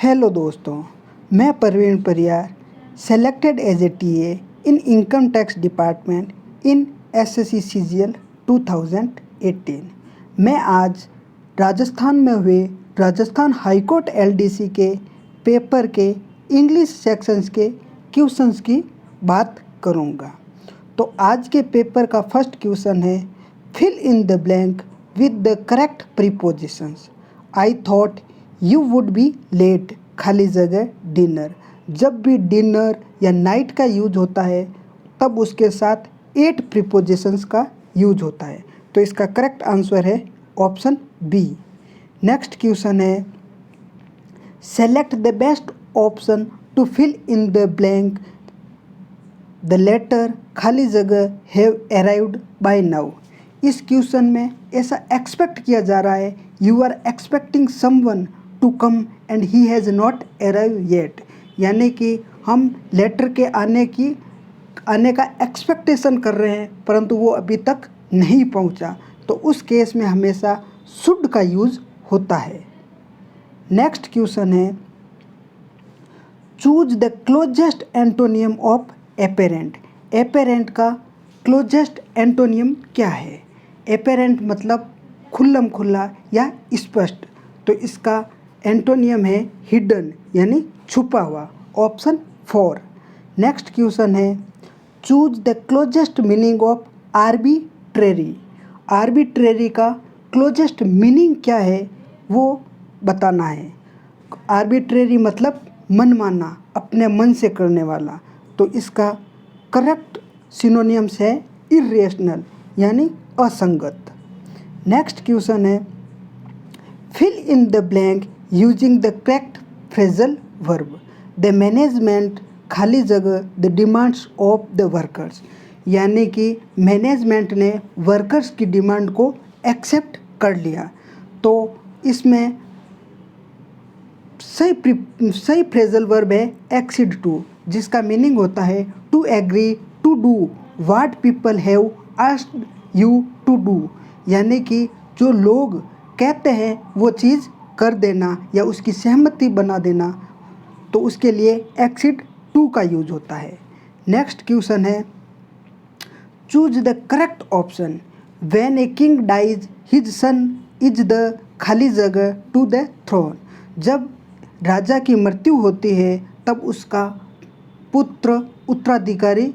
Hello दोस्तों, मैं Parveen Pariyar selected as a TA in income tax department in SSC CGL 2018। मैं आज राजस्थान में हुए राजस्थान हाईकोर्ट एलडीसी के पेपर के इंग्लिश सेक्शंस के क्वेश्चंस की बात करूंगा। तो आज के पेपर का फर्स्ट क्वेश्चन है, fill in the blank with the correct prepositions. I thought you would be late, खाली जगह डिनर। जब भी डिनर या नाइट का यूज होता है तब उसके साथ 8 प्रीपोजिशंस का यूज होता है। तो इसका करेक्ट आंसर है ऑप्शन बी। नेक्स्ट क्वेश्चन है, select the best option to fill in the blank the letter, खाली जगह हैव अराइव्ड बाय नाउ। इस क्वेश्चन में ऐसा एक्सपेक्ट किया जा रहा है, you are expecting someone to come and he has not arrive yet, यानी कि हम लेटर के आने का एक्सपेक्टेशन कर रहे हैं परंतु वो अभी तक नहीं पहुंचा। तो उस केस में हमेशा शुड का यूज़ होता है। नेक्स्ट क्वेश्चन है, choose the closest antonym of apparent. Apparent का क्लोजेस्ट एंटोनियम क्या है? एपेरेंट मतलब खुल्लम खुल्ला या स्पष्ट, तो इसका एंटोनियम है हिडन यानी छुपा हुआ, ऑप्शन 4। नेक्स्ट क्वेश्चन है, choose the closest meaning of arbitrary. Arbitrary का क्लोजेस्ट मीनिंग क्या है वो बताना है। आर्बिट्रेरी मतलब मनमाना, अपने मन से करने वाला, तो इसका करेक्ट सिनोनिम्स है इर्रेशनल यानी असंगत। नेक्स्ट क्वेश्चन है, fill in the blank using the correct phrasal verb. The management, खाली जगह the demands of the workers, यानी कि मैनेजमेंट ने वर्कर्स की डिमांड को एक्सेप्ट कर लिया। तो इसमें सही फ्रेजल वर्ब है एक्सीड टू, जिसका मीनिंग होता है to agree to do what people have asked you to do, यानी कि जो लोग कहते हैं वो चीज़ कर देना या उसकी सहमति बना देना, तो उसके लिए एक्सीड टू का यूज होता है। नेक्स्ट क्वेश्चन है, choose the correct option. When a king dies his son is the, खाली जगह टू द थ्रोन। जब राजा की मृत्यु होती है तब उसका पुत्र उत्तराधिकारी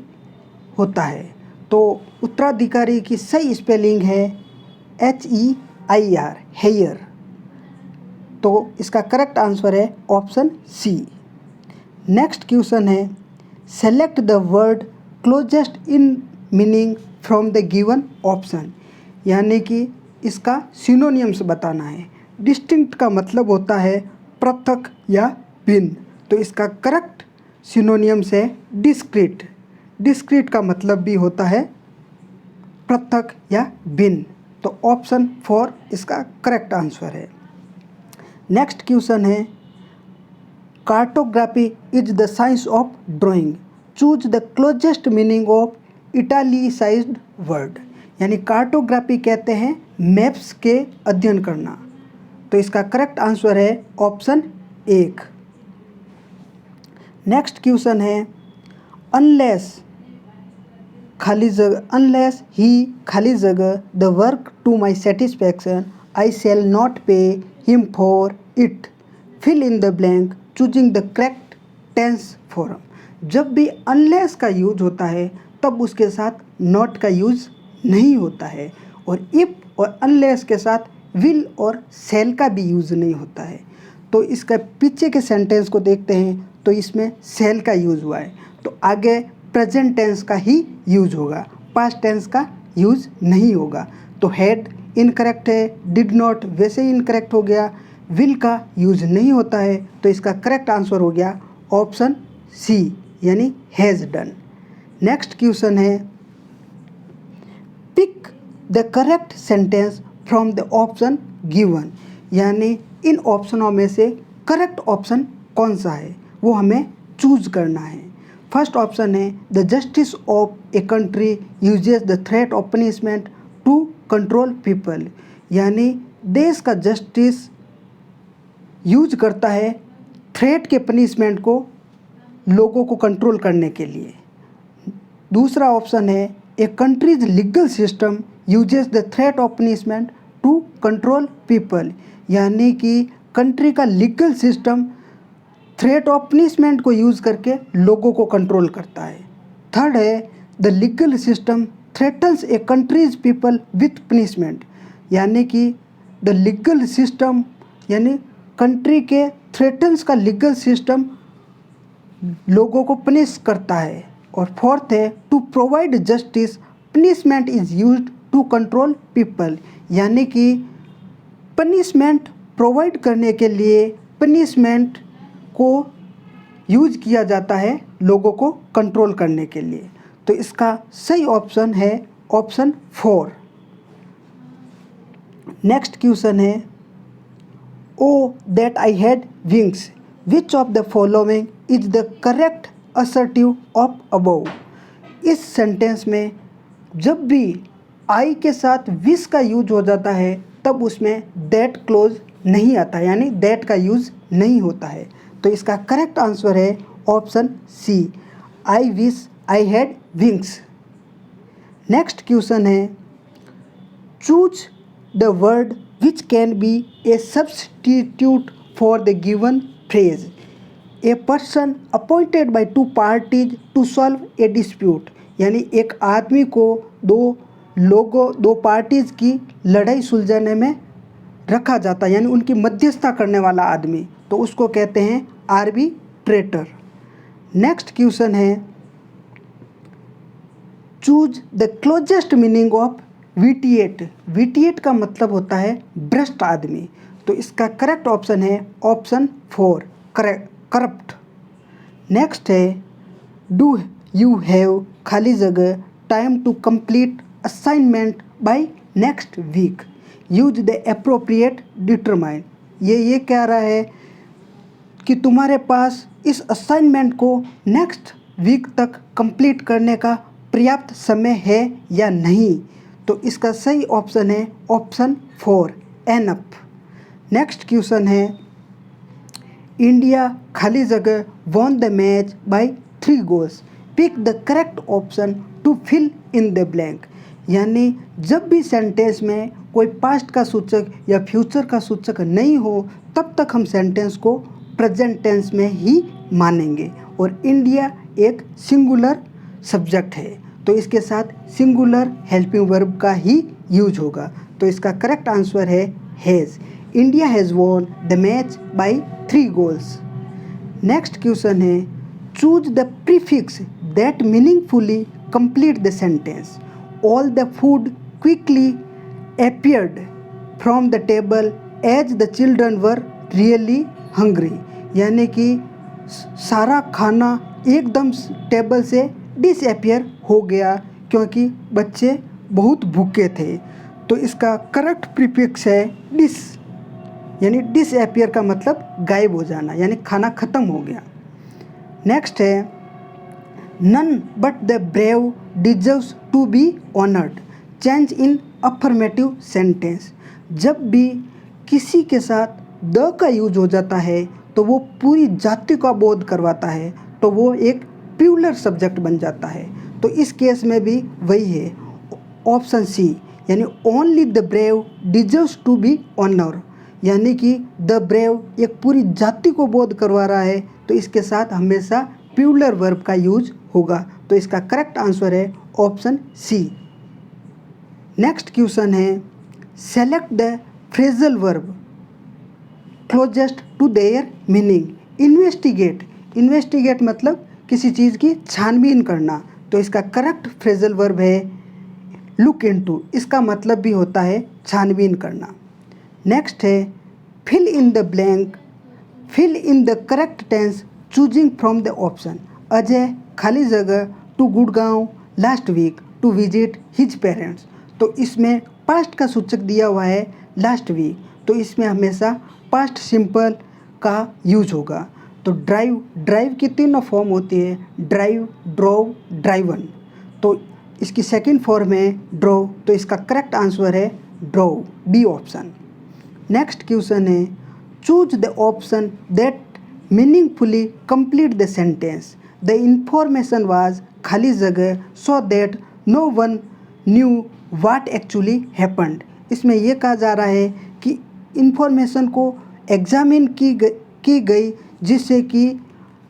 होता है। तो उत्तराधिकारी की सही स्पेलिंग है HEIR, हेयर। तो इसका करेक्ट आंसर है ऑप्शन सी। नेक्स्ट क्वेश्चन है, select the word closest in meaning from the given option, यानी कि इसका सिनोनिम्स बताना है। डिस्टिंक्ट का मतलब होता है पृथक या भिन्न, तो इसका करेक्ट सिनोनिम्स है डिस्क्रीट। डिस्क्रीट का मतलब भी होता है पृथक या भिन्न, तो ऑप्शन 4 इसका करेक्ट आंसर है। नेक्स्ट क्वेश्चन है, cartography is the science of drawing. Choose the closest meaning of italicised word, यानी कार्टोग्राफी कहते हैं मैप्स के अध्ययन करना, तो इसका करेक्ट आंसर है ऑप्शन 1। नेक्स्ट क्वेश्चन है, अनलेस, खाली जगह, अनलेस ही, खाली जगह the work to my satisfaction I shall not pay him for it, fill in the blank choosing the correct tense form. जब भी अनलेस का यूज होता है तब उसके साथ नॉट का यूज नहीं होता है, और इफ और अनलेस के साथ विल और शैल का भी यूज नहीं होता है। तो इसका पीछे के सेंटेंस को देखते हैं तो इसमें शैल का यूज हुआ है, तो आगे प्रेजेंट टेंस का ही यूज होगा, पास्ट टेंस का यूज नहीं होगा। तो हैड इनकरेक्ट है, डिड नॉट वैसे ही इनकरेक्ट हो गया, विल का यूज नहीं होता है, तो इसका करेक्ट आंसर हो गया ऑप्शन सी यानी हैज़ डन। नेक्स्ट क्वेश्चन है, pick the correct sentence from the option given, यानी इन ऑप्शनों में से करेक्ट ऑप्शन कौन सा है वो हमें चूज करना है। फर्स्ट ऑप्शन है, the justice of a country uses the threat of punishment to control people, यानी देश का जस्टिस यूज करता है थ्रेट के पनिशमेंट को लोगों को कंट्रोल करने के लिए। दूसरा ऑप्शन है a country's legal system uses the threat of punishment to control people, यानी कि कंट्री का legal system threat of punishment को यूज़ करके लोगों को कंट्रोल करता है। थर्ड है the legal system threatens a country's people with punishment, यानी कि द लीगल सिस्टम यानी कंट्री के थ्रेटन्स का लीगल सिस्टम लोगों को पनिश करता है। और फोर्थ है to provide justice punishment is used to control people, यानी कि पनिशमेंट प्रोवाइड करने के लिए पनिशमेंट को यूज किया जाता है लोगों को कंट्रोल करने के लिए। तो इसका सही ऑप्शन है ऑप्शन 4। नेक्स्ट क्वेश्चन है oh that I had wings, which of the following is the correct assertive of above. इस सेंटेंस में जब भी आई के साथ विश का यूज हो जाता है तब उसमें दैट क्लोज नहीं आता, यानी दैट का यूज नहीं होता है। तो इसका करेक्ट आंसर है option C, I wish I had wings. Next question है choose the word which can be a substitute for the given phrase. A person appointed by two parties to solve a dispute, यानी एक आदमी को दो parties की लड़ाई सुलझाने में रखा जाता है, यानी उनकी मध्यस्थता करने वाला आदमी, तो उसको कहते हैं आर्बिट्रेटर। नेक्स्ट क्वेश्चन है choose the closest meaning of vitiate. Vitiate का मतलब होता है भ्रष्ट आदमी, तो इसका करेक्ट ऑप्शन है ऑप्शन 4, करप्ट। नेक्स्ट है डू यू हैव खाली जगह time to complete assignment by next week, use the appropriate determine. ये कह रहा है कि तुम्हारे पास इस असाइनमेंट को नेक्स्ट वीक तक कंप्लीट करने का पर्याप्त समय है या नहीं, तो इसका सही ऑप्शन है ऑप्शन 4, एनफ। नेक्स्ट क्वेश्चन है इंडिया खाली जगह won the match by 3 goals, pick the correct option to fill in the blank, यानी जब भी सेंटेंस में कोई पास्ट का सूचक या फ्यूचर का सूचक नहीं हो तब तक हम सेंटेंस को प्रेजेंट टेंस में ही मानेंगे, और इंडिया एक सिंगुलर सब्जेक्ट है तो इसके साथ सिंगुलर हेल्पिंग वर्ब का ही यूज होगा। तो इसका करेक्ट आंसर है has, India has won the match by 3 goals. Next question है choose the prefix that meaningfully complete the sentence. All the food quickly appeared from the table as the children were really hungry, यानी कि सारा खाना एकदम table से disappear हो गया क्योंकि बच्चे बहुत भूखे थे। तो इसका करेक्ट प्रीफिक्स है डिस, यानी डिसअपियर का मतलब गायब हो जाना, यानी खाना ख़त्म हो गया। नेक्स्ट है none but the brave deserves to be honoured, change in affirmative sentence. जब भी किसी के साथ द का यूज हो जाता है तो वो पूरी जाति का बोध करवाता है, तो वो एक प्लूरल सब्जेक्ट बन जाता है। तो इस केस में भी वही है ऑप्शन सी, यानी only the brave deserves to be honour, यानी कि द ब्रेव एक पूरी जाति को बोध करवा रहा है तो इसके साथ हमेशा प्लूरल वर्ब का यूज होगा। तो इसका करेक्ट आंसर है ऑप्शन सी। नेक्स्ट क्वेश्चन है select the phrasal verb closest to their meaning. Investigate, investigate मतलब किसी चीज़ की छानबीन करना, तो इसका करेक्ट फ्रेजल वर्ब है लुक इनटू, इसका मतलब भी होता है छानबीन करना। नेक्स्ट है fill in the blank, fill in the correct tense choosing from the option. Ajay खाली जगह to Gurgaon last week to visit his parents, तो इसमें पास्ट का सूचक दिया हुआ है लास्ट वीक, तो इसमें हमेशा पास्ट सिंपल का यूज होगा। तो ड्राइव, ड्राइव की 3 फॉर्म होती है, ड्राइव, ड्रोव, ड्राइवन, तो इसकी सेकंड फॉर्म है ड्रोव, तो इसका करेक्ट आंसर है drove, B option. Next question है choose the option that meaningfully complete the sentence. The information was खाली जगह so that no one knew what actually happened. इसमें यह कहा जा रहा है कि इंफॉर्मेशन को एग्जामिन की गई जिससे कि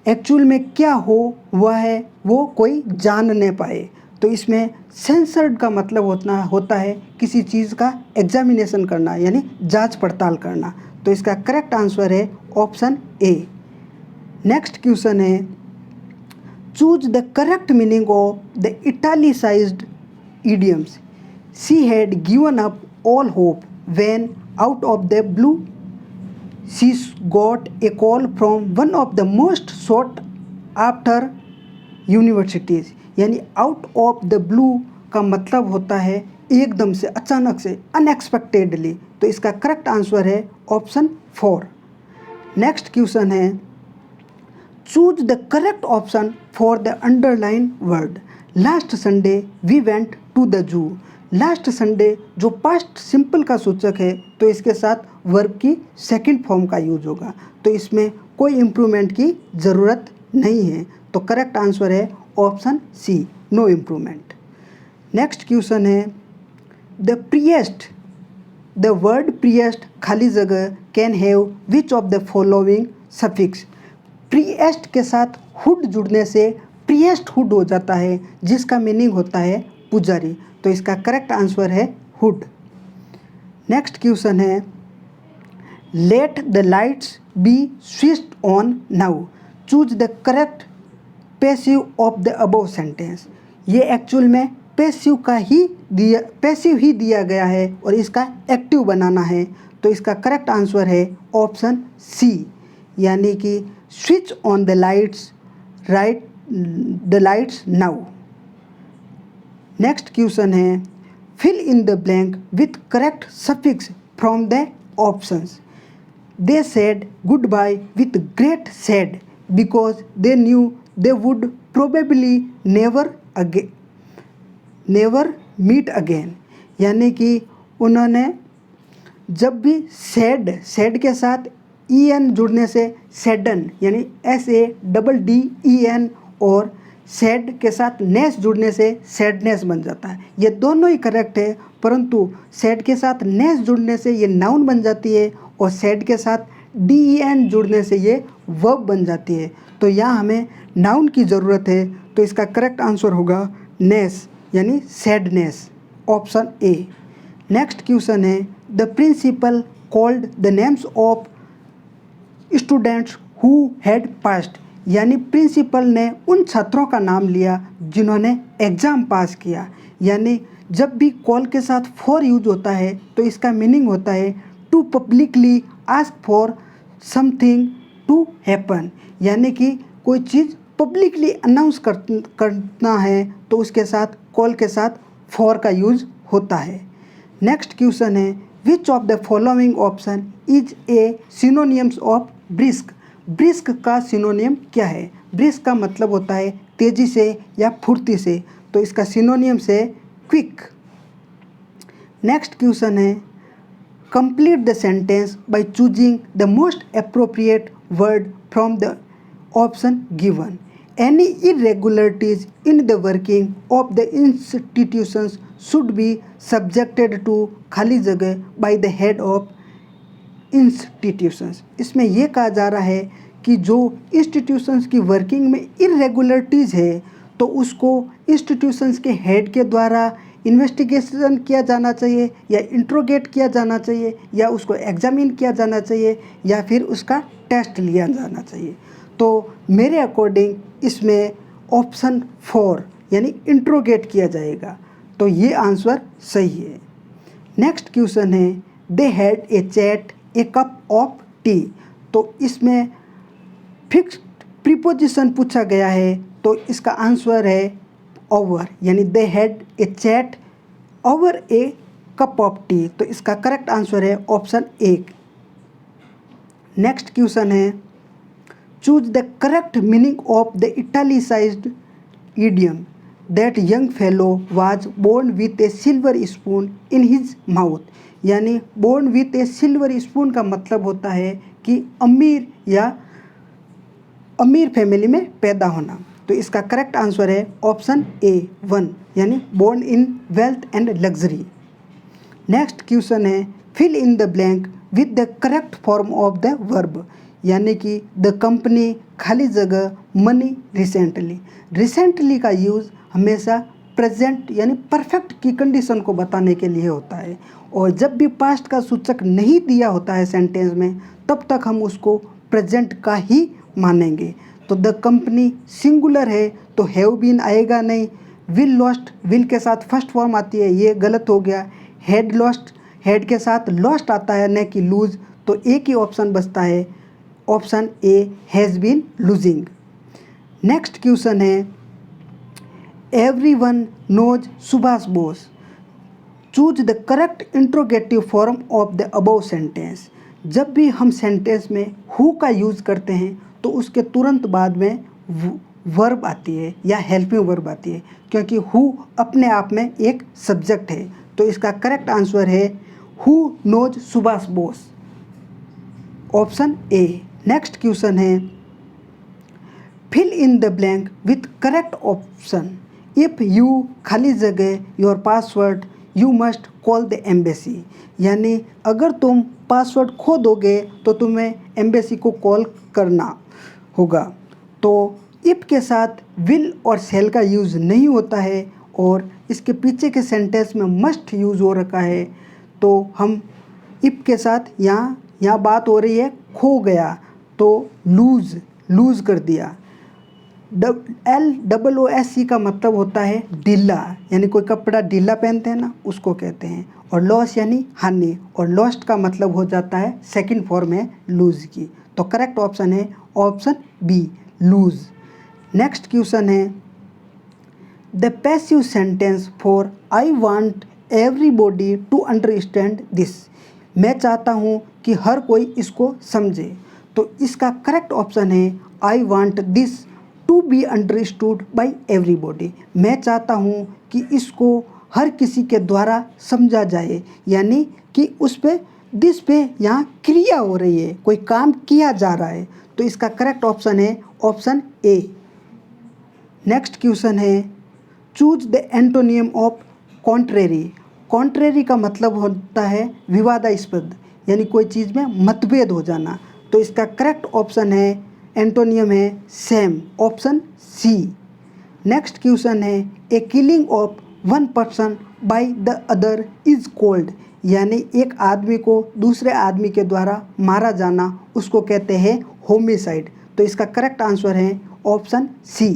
एक्चुअल में क्या हुआ है वो कोई जान नहीं पाए। तो इसमें सेंसर्ड का मतलब होता है किसी चीज़ का एग्जामिनेशन करना यानी जांच पड़ताल करना। तो इसका करेक्ट आंसर है ऑप्शन ए। नेक्स्ट क्वेश्चन है, choose the correct meaning of the italicised idioms. She had given up all hope when out of the blue she got a call from one of the most sought after universities. यानी out of the blue का मतलब होता है एकदम से, अचानक से, unexpectedly. तो इसका करेक्ट आंसर है ऑप्शन 4। नेक्स्ट क्वेश्चन है, choose the correct option for the underline word. Last Sunday we went to the zoo. Last Sunday जो पास्ट सिंपल का सूचक है तो इसके साथ वर्ब की सेकंड फॉर्म का यूज होगा। तो इसमें कोई इम्प्रूवमेंट की ज़रूरत नहीं है। तो करेक्ट आंसर है option C, no improvement. Next question है, the priest, the word priest खाली जगह can have which of the following suffix. Priest के साथ हुड जुड़ने से प्रिएस्ट हुड हो जाता है जिसका मीनिंग होता है पुजारी। तो इसका करेक्ट आंसर है हुड। नेक्स्ट क्वेश्चन है, let the lights B switched on now. Choose the correct passive of the above sentence. ये एक्चुअल में पैसिव ही दिया गया है और इसका एक्टिव बनाना है। तो इसका करेक्ट आंसर है ऑप्शन सी, यानी कि switch on the lights, right the lights now. Next question है, fill in the blank with correct suffix from the options. They said goodbye with great sad because they knew they would probably never meet again. यानी कि उन्होंने जब भी sad के साथ en जुड़ने से सैडन यानी SADDEN और सैड के साथ नेस जुड़ने से सैडनेस बन जाता है। ये दोनों ही करेक्ट है, परंतु सैड के साथ नेस जुड़ने से ये नाउन बन जाती है और सैड के साथ DEN जुड़ने से ये वर्ब बन जाती है। तो यहाँ हमें नाउन की ज़रूरत है। तो इसका करेक्ट आंसर होगा नेस यानी sadness, option A. Next question है, the principal called the names of students who had passed. यानी प्रिंसिपल ने उन छात्रों का नाम लिया जिन्होंने एग्ज़ाम पास किया। यानी जब भी कॉल के साथ फॉर यूज होता है तो इसका मीनिंग होता है to publicly ask for something to happen. यानी कि कोई चीज़ पब्लिकली अनाउंस करना है तो उसके साथ कॉल के साथ फॉर का यूज होता है। नेक्स्ट क्वेश्चन है, विच of the following option is a synonyms of brisk. Brisk का सिनोनियम क्या है? ब्रिस्क का मतलब होता है तेज़ी से या फुर्ती से। तो इसका सिनोनियम्स है क्विक। नेक्स्ट क्वेश्चन है, complete the sentence by choosing the most appropriate word from the option given. Any irregularities in the working of the institutions should be subjected to खाली जगह by the head of institutions. इसमें यह कहा जा रहा है कि जो इंस्टीट्यूशंस की वर्किंग में इरेगुलरिटीज़ है तो उसको इंस्टीट्यूशंस के हेड के द्वारा इन्वेस्टिगेशन किया जाना चाहिए या इंट्रोगेट किया जाना चाहिए या उसको एग्जामिन किया जाना चाहिए या फिर उसका टेस्ट लिया जाना चाहिए। तो मेरे अकॉर्डिंग इसमें ऑप्शन 4 यानी इंट्रोगेट किया जाएगा। तो ये आंसर सही है। नेक्स्ट क्वेश्चन है, दे had a chat A cup of tea. तो इसमें फिक्स्ड प्रीपोजिशन पूछा गया है तो इसका आंसर है ओवर, यानी they had a chat over a cup of tea. तो इसका करेक्ट आंसर है ऑप्शन 1। नेक्स्ट क्वेश्चन है, choose the correct meaning of the italicised idiom that young fellow was born with a silver spoon in his mouth. यानी born with a silver spoon का मतलब होता है कि अमीर या अमीर फैमिली में पैदा होना। तो इसका करेक्ट आंसर है ऑप्शन ए 1 यानी born in wealth and luxury. Next question है fill in the blank with the correct form of the verb, यानी कि द कंपनी खाली जगह मनी रिसेंटली। रिसेंटली का यूज़ हमेशा प्रेजेंट यानी परफेक्ट की कंडीशन को बताने के लिए होता है, और जब भी पास्ट का सूचक नहीं दिया होता है सेंटेंस में तब तक हम उसको प्रेजेंट का ही मानेंगे। तो द कंपनी सिंगुलर है तो हैव बीन आएगा नहीं। विल लॉस्ट, विल के साथ फर्स्ट फॉर्म आती है, ये गलत हो गया। हैड लॉस्ट, हैड के साथ लॉस्ट आता है न कि लूज, तो एक ही ऑप्शन बचता है, option A has been losing. Next question है everyone knows Subhash Bose, choose the correct interrogative form of the above sentence. जब भी हम सेंटेंस में हु का यूज़ करते हैं तो उसके तुरंत बाद में वर्ब आती है या हेल्पिंग वर्ब आती है, क्योंकि हु अपने आप में एक सब्जेक्ट है। तो इसका करेक्ट आंसर है who knows Subhash Bose, option A. Next question है fill in the blank with correct option. If you खाली जगह your password you must call the embassy, यानी अगर तुम पासवर्ड खो दोगे तो तुम्हें एम्बेसी को कॉल करना होगा। तो इफ़ के साथ विल और शैल का यूज़ नहीं होता है और इसके पीछे के सेंटेंस में मस्ट यूज़ हो रखा है, तो हम इफ़ के साथ यहाँ बात हो रही है खो गया तो लूज़ कर दिया। LOOSE का मतलब होता है ढीला, यानी कोई कपड़ा ढीला पहनते हैं ना, उसको कहते हैं। और लॉस यानी हानि, और लॉस्ट का मतलब हो जाता है सेकंड फॉर्म है लूज़ की। तो करेक्ट ऑप्शन है option B lose. Next question है the passive sentence for I want everybody to understand this. मैं चाहता हूँ कि हर कोई इसको समझे। तो इसका करेक्ट ऑप्शन है I want this to be understood by everybody. मैं चाहता हूँ कि इसको हर किसी के द्वारा समझा जाए, यानी कि उस पे दिस पे यहाँ क्रिया हो रही है, कोई काम किया जा रहा है। तो इसका करेक्ट ऑप्शन है ऑप्शन ए। नेक्स्ट क्वेश्चन है choose the antonym of contrary. Contrary का मतलब होता है विवादास्पद, यानी कोई चीज़ में मतभेद हो जाना। तो इसका करेक्ट ऑप्शन है एंटोनियम है same, option C. Next question है a killing of one person by the other is called, यानी एक आदमी को दूसरे आदमी के द्वारा मारा जाना उसको कहते हैं होमिसाइड। तो इसका करेक्ट आंसर है ऑप्शन सी।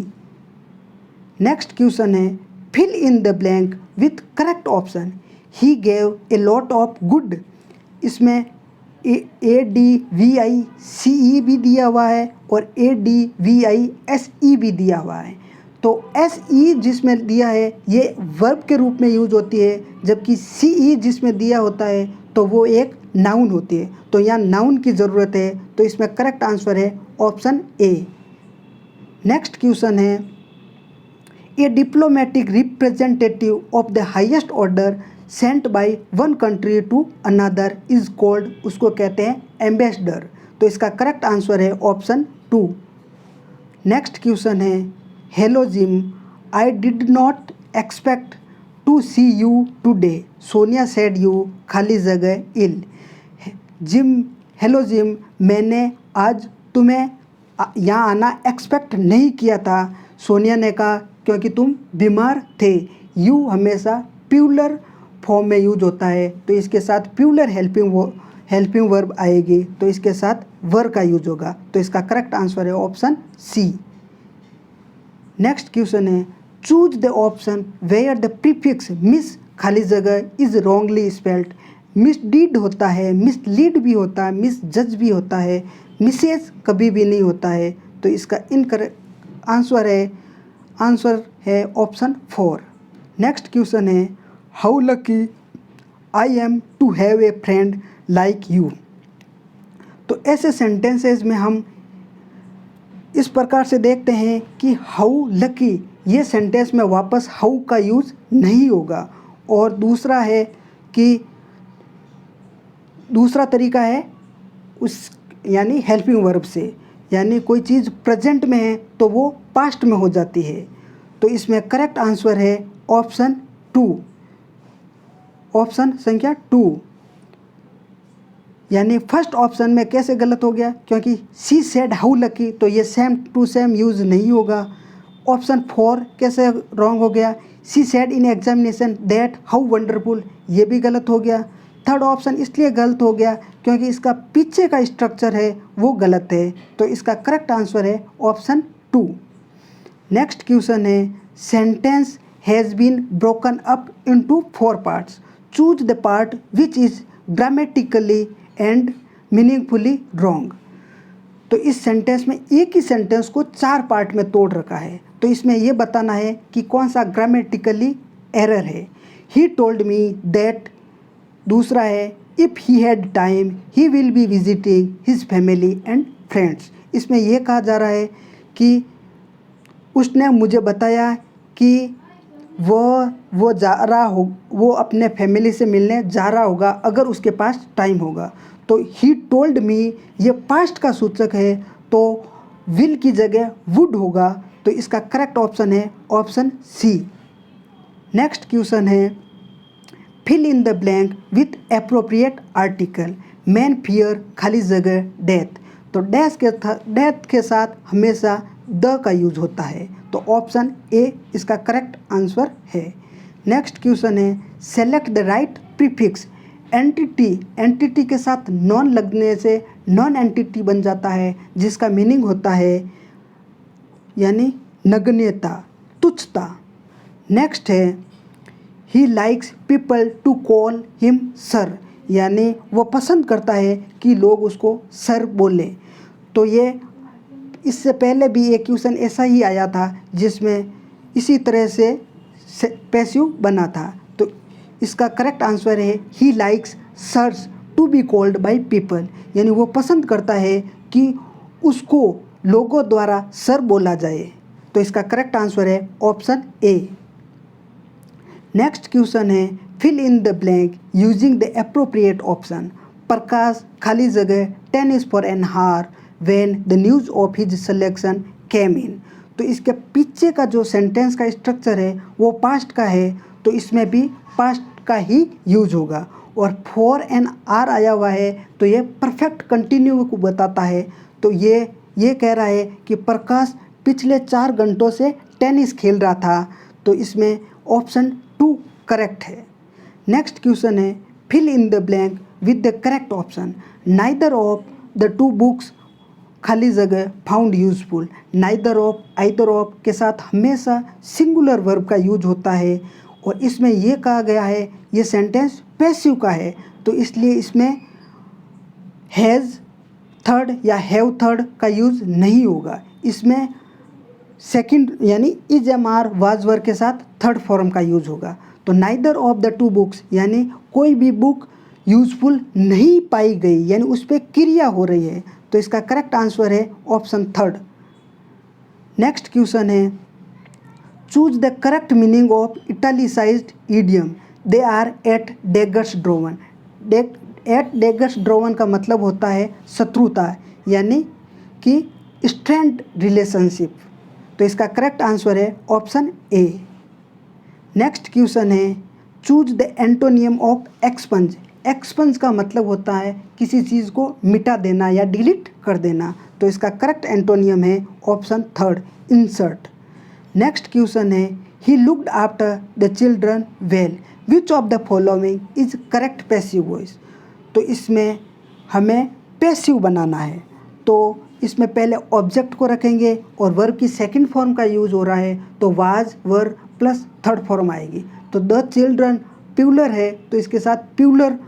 नेक्स्ट क्वेश्चन है fill in the blank with correct option. He gave a lot of good, इसमें ADVICE भी दिया हुआ है और ADVISE भी दिया हुआ है। तो SE जिसमें दिया है ये वर्ब के रूप में यूज होती है, जबकि CE जिसमें दिया होता है तो वो एक नाउन होती है। तो यहाँ नाउन की ज़रूरत है, तो इसमें करेक्ट आंसर है ऑप्शन ए। नेक्स्ट क्वेश्चन है a diplomatic representative of the highest order sent by one country to another is called, उसको कहते हैं एम्बेसडर। तो इसका करेक्ट आंसर है ऑप्शन 2। नेक्स्ट क्वेश्चन है hello Jim, I did not expect to see you today, Sonia said you खाली जगह इल। Gym, hello gym, मैंने आज तुम्हें यहाँ आना एक्सपेक्ट नहीं किया था, सोनिया ने कहा, क्योंकि तुम बीमार थे। यू हमेशा प्लूरल फॉर्म में यूज होता है, तो इसके साथ प्लूरल हेल्पिंग वर्ब आएगी, तो इसके साथ वर का यूज होगा। तो इसका करेक्ट आंसर है ऑप्शन सी। नेक्स्ट क्वेश्चन है choose the option where the prefix mis खाली जगह इज रॉन्गली स्पेल्ड। मिसडीड होता है, मिसलीड भी होता है, मिसजज भी होता है, मिसेज कभी भी नहीं होता है। तो इसका इनकरेक्ट आंसर है ऑप्शन 4। नेक्स्ट क्वेश्चन है how lucky I am to have a friend like you. तो ऐसे सेंटेंसेस में हम इस प्रकार से देखते हैं कि हाउ लकी, ये सेंटेंस में वापस हाउ का यूज़ नहीं होगा। और दूसरा है कि दूसरा तरीका है उस यानी हेल्पिंग वर्ब से, यानी कोई चीज़ प्रेजेंट में है तो वो पास्ट में हो जाती है। तो इसमें करेक्ट आंसर है ऑप्शन 2, ऑप्शन संख्या 2। यानी फर्स्ट ऑप्शन में कैसे गलत हो गया, क्योंकि शी सेड हाउ लकी, तो ये सेम टू सेम यूज़ नहीं होगा। ऑप्शन 4 कैसे रॉन्ग हो गया, she said in examination that how wonderful, ये भी गलत हो गया। थर्ड ऑप्शन इसलिए गलत हो गया क्योंकि इसका पीछे का स्ट्रक्चर है वो गलत है। तो इसका करेक्ट आंसर है ऑप्शन 2। नेक्स्ट क्वेश्चन है sentence has been broken up into 4 parts, choose the part which is grammatically and meaningfully wrong. तो इस सेंटेंस में एक ही सेंटेंस को 4 पार्ट में तोड़ रखा है, तो इसमें यह बताना है कि कौन सा ग्रामेटिकली एरर है। ही टोल्ड मी दैट, दूसरा है if he had time he will be visiting his family and friends. इसमें यह कहा जा रहा है कि उसने मुझे बताया कि वो जा रहा हो, वो अपने फैमिली से मिलने जा रहा होगा अगर उसके पास टाइम होगा। तो ही टोल्ड मी ये पास्ट का सूचक है, तो विल की जगह वुड होगा। तो इसका करेक्ट ऑप्शन है ऑप्शन सी। नेक्स्ट क्वेश्चन है fill in the blank with appropriate article, man fear खाली जगह डेथ। तो डेथ के साथ हमेशा द का यूज होता है, तो ऑप्शन ए इसका करेक्ट आंसर है। नेक्स्ट क्वेश्चन है select the right prefix, entity के साथ नॉन लगने से नॉन एंटिटी बन जाता है, जिसका मीनिंग होता है यानी नगण्यता, तुच्छता। नेक्स्ट है he likes people to call him sir, यानी वो पसंद करता है कि लोग उसको सर बोले। तो ये इससे पहले भी एक क्वेश्चन ऐसा ही आया था जिसमें इसी तरह से पैसिव बना था। तो इसका करेक्ट आंसर है he likes sirs to be called by people, यानी वो पसंद करता है कि उसको लोगों द्वारा सर बोला जाए। तो इसका करेक्ट आंसर है ऑप्शन ए। नेक्स्ट क्वेश्चन है fill in the blank using the appropriate option, Prakash खाली जगह tennis for an hour when the news of his selection came in. तो इसके पीछे का जो सेंटेंस का स्ट्रक्चर है वो पास्ट का है, तो इसमें भी पास्ट का ही यूज होगा। और फॉर एन आर आया हुआ है तो ये परफेक्ट कंटिन्यू को बताता है। तो ये कह रहा है कि प्रकाश पिछले 4 घंटों से टेनिस खेल रहा था, तो इसमें ऑप्शन 2 करेक्ट है। नेक्स्ट क्वेश्चन है fill in the blank with the correct option, neither of the 2 books खाली जगह found useful. Neither of either of के साथ हमेशा सिंगुलर वर्ब का यूज होता है, और इसमें यह कहा गया है ये सेंटेंस पैसिव का है, तो इसलिए इसमें हैज़ थर्ड या हैव थर्ड का यूज़ नहीं होगा। इसमें सेकंड यानी is am are was were के साथ थर्ड फॉर्म का यूज होगा। तो नाइदर ऑफ द 2 बुक्स यानी कोई भी बुक यूजफुल नहीं पाई गई, यानी उस पर क्रिया हो रही है, तो इसका करेक्ट आंसर है ऑप्शन 3। नेक्स्ट क्वेश्चन है choose the correct meaning of italicised idiom, they are at daggers drawn. At daggers drawn का मतलब होता है शत्रुता, यानी कि स्ट्रेंथ रिलेशनशिप। तो इसका करेक्ट आंसर है ऑप्शन ए। नेक्स्ट क्वेश्चन है choose the antonym of expunge. Expunge का मतलब होता है किसी चीज़ को मिटा देना या डिलीट कर देना, तो इसका करेक्ट एंटोनियम है ऑप्शन 3 इंसर्ट। नेक्स्ट क्वेश्चन है he looked after the children well, which of the following is correct passive voice. तो इसमें हमें पैसिव बनाना है, तो इसमें पहले ऑब्जेक्ट को रखेंगे और वर्ब की सेकंड फॉर्म का यूज हो रहा है, तो was were plus third form आएगी। तो द चिल्ड्रन प्यूलर है, तो इसके साथ प्यूलर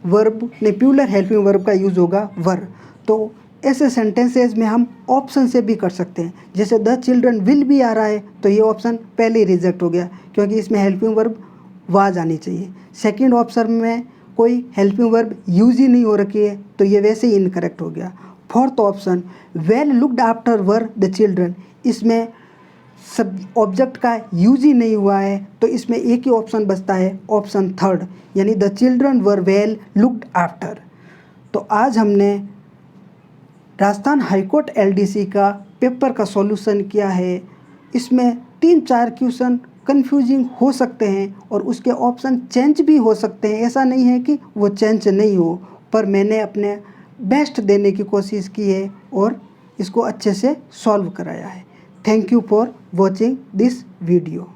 वर्ब ने प्यूलर हेल्पिंग वर्ब का यूज होगा वर। तो ऐसे सेंटेंसेस में हम ऑप्शन से भी कर सकते हैं, जैसे द चिल्ड्रन विल भी आ रहा है तो ये ऑप्शन पहले ही रिजेक्ट हो गया क्योंकि इसमें हेल्पिंग वर्ब वाज आनी चाहिए। सेकंड ऑप्शन में कोई हेल्पिंग वर्ब यूज ही नहीं हो रखी है, तो ये वैसे ही इनकरेक्ट हो गया। Fourth option well looked after were the children, इसमें सब ऑब्जेक्ट का यूज ही नहीं हुआ है, तो इसमें एक ही ऑप्शन बचता है ऑप्शन 3 यानी the children were well looked after. तो आज हमने राजस्थान हाईकोर्ट एलडीसी का पेपर का सॉल्यूशन किया है। इसमें 3-4 क्वेश्चन कंफ्यूजिंग हो सकते हैं और उसके ऑप्शन चेंज भी हो सकते हैं, ऐसा नहीं है कि वो चेंज नहीं हो, पर मैंने अपने बेस्ट देने की कोशिश की है और इसको अच्छे से सॉल्व कराया है। Thank you for watching this video.